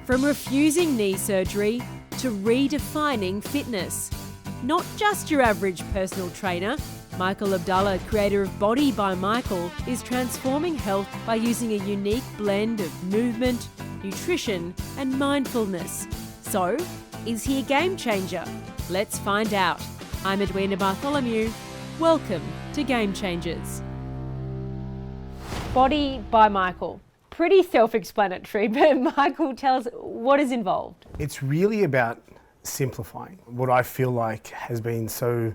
From refusing knee surgery to redefining fitness. Not just your average personal trainer, Michael Abdullah, creator of Body by Michael, is transforming health by using a unique blend of movement, nutrition and mindfulness. So, is he a game changer? Let's find out. I'm Edwina Bartholomew. Welcome to Game Changers. Body by Michael. Pretty self-explanatory, but Michael, tell us what is involved. It's really about simplifying what I feel like has been so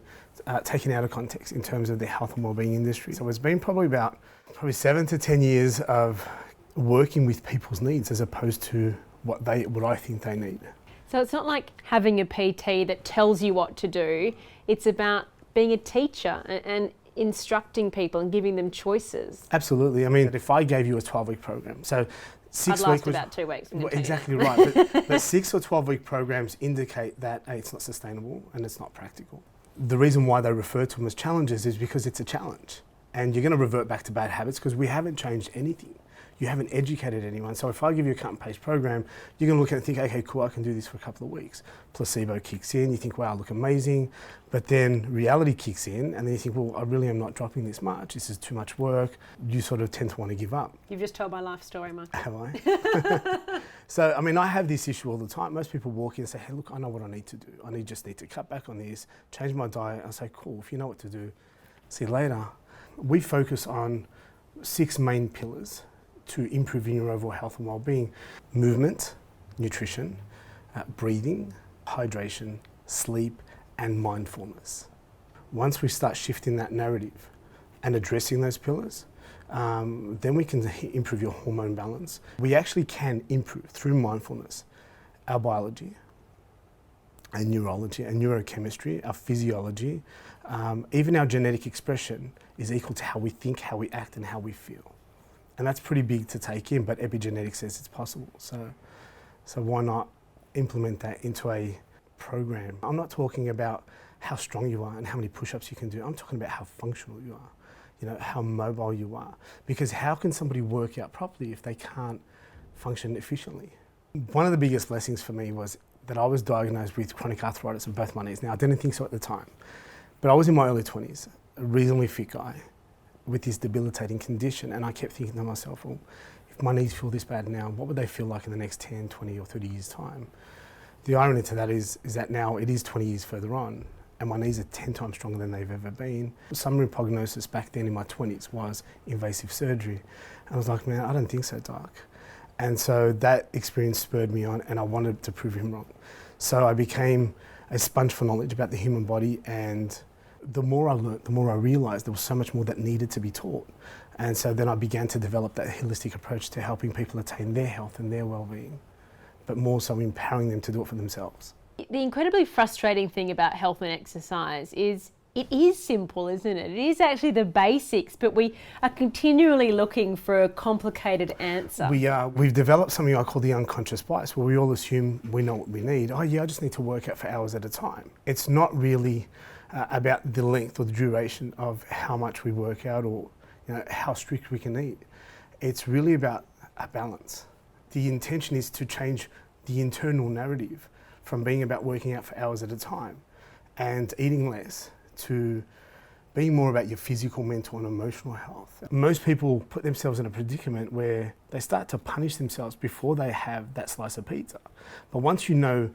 taken out of context in terms of the health and wellbeing industry. So it's been probably 7 to 10 years of working with people's needs as opposed to what I think they need. So it's not like having a PT that tells you what to do. It's about being a teacher and instructing people and giving them choices. Absolutely. I mean, if I gave you a 12-week program, so 6 I'd weeks last about 2 weeks. Exactly right. But 6 or 12-week programs indicate that it's not sustainable and it's not practical. The reason why they refer to them as challenges is because it's a challenge. And you're going to revert back to bad habits because we haven't changed anything. You haven't educated anyone. So if I give you a cut and paste program, you're going to look at it and think, okay, cool, I can do this for a couple of weeks. Placebo kicks in, you think, wow, I look amazing. But then reality kicks in and then you think, well, I really am not dropping this much. This is too much work. You sort of tend to want to give up. You've just told my life story, Michael. Have I? So, I mean, I have this issue all the time. Most people walk in and say, hey, look, I know what I need to do. I just need to cut back on this, change my diet. I say, cool, if you know what to do, see you later. We focus on 6 main pillars to improving your overall health and well-being: movement, nutrition, breathing, hydration, sleep, and mindfulness. Once we start shifting that narrative and addressing those pillars, then we can improve your hormone balance. We actually can improve through mindfulness our biology, our neurology, our neurochemistry, our physiology, even our genetic expression is equal to how we think, how we act, and how we feel. And that's pretty big to take in, but epigenetics says it's possible. So why not implement that into a program? I'm not talking about how strong you are and how many push-ups you can do. I'm talking about how functional you are, how mobile you are. Because how can somebody work out properly if they can't function efficiently? One of the biggest blessings for me was that I was diagnosed with chronic arthritis of both my knees. Now, I didn't think so at the time, but I was in my early 20s, a reasonably fit guy with this debilitating condition, and I kept thinking to myself, well, if my knees feel this bad now, what would they feel like in the next 10, 20 or 30 years' time? The irony to that is that now it is 20 years further on, and my knees are 10 times stronger than they've ever been. Summary prognosis back then in my 20s was invasive surgery. And I was like, man, I don't think so, doc. And so that experience spurred me on, and I wanted to prove him wrong. So I became a sponge for knowledge about the human body, and the more I learnt, the more I realised there was so much more that needed to be taught. And so then I began to develop that holistic approach to helping people attain their health and their well-being, but more so empowering them to do it for themselves. The incredibly frustrating thing about health and exercise is it is simple, isn't it? It is actually the basics, but we are continually looking for a complicated answer. We've developed something I call the unconscious bias, where we all assume we know what we need. Oh yeah, I just need to work out for hours at a time. It's not really about the length or the duration of how much we work out or how strict we can eat. It's really about a balance. The intention is to change the internal narrative from being about working out for hours at a time and eating less to being more about your physical, mental and emotional health. Most people put themselves in a predicament where they start to punish themselves before they have that slice of pizza. But once you know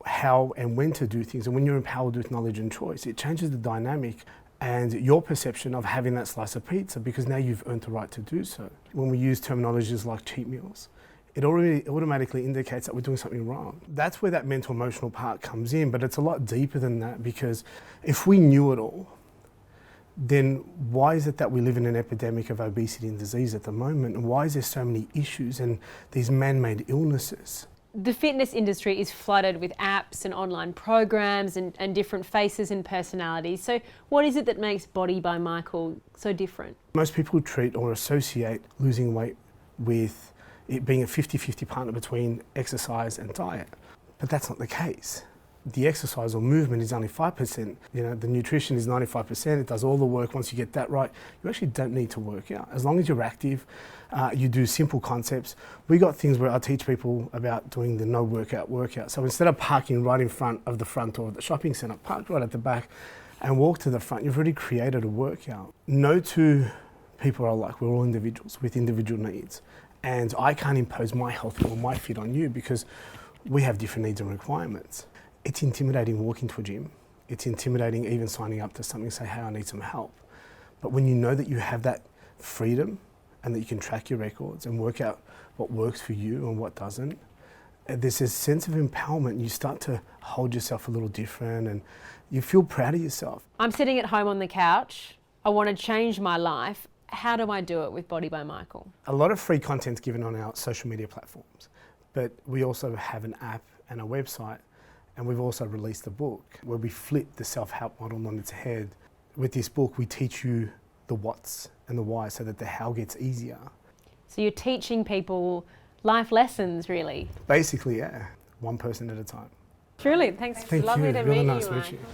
how and when to do things, and when you're empowered with knowledge and choice, it changes the dynamic and your perception of having that slice of pizza, because now you've earned the right to do so. When we use terminologies like cheat meals, it already automatically indicates that we're doing something wrong. That's where that mental emotional part comes in, but it's a lot deeper than that, because if we knew it all, then why is it that we live in an epidemic of obesity and disease at the moment? And why is there so many issues and these man-made illnesses? The fitness industry is flooded with apps and online programs and different faces and personalities. So what is it that makes Body by Michael so different? Most people treat or associate losing weight with it being a 50-50 partner between exercise and diet. But that's not the case. the exercise or movement is only 5%. You know, the nutrition is 95%. It does all the work. Once you get that right, you actually don't need to work out. As long as you're active, you do simple concepts. We got things where I teach people about doing the no workout. So instead of parking right in front of the front door of the shopping centre, park right at the back and walk to the front. You've already created a workout. No two people are alike. We're all individuals with individual needs. And I can't impose my health or my fit on you because we have different needs and requirements. It's intimidating walking to a gym. It's intimidating even signing up to something, say, hey, I need some help. But when you know that you have that freedom and that you can track your records and work out what works for you and what doesn't, there's this sense of empowerment. You start to hold yourself a little different and you feel proud of yourself. I'm sitting at home on the couch. I want to change my life. How do I do it with Body by Michael? A lot of free content's given on our social media platforms, but we also have an app and a website, and we've also released a book where we flip the self-help model on its head. With this book, we teach you the what's and the why so that the how gets easier. So you're teaching people life lessons, really? Basically, yeah, one person at a time. Truly, thanks. Thank Lovely you. to Really meet nice you, to meet Michael. you.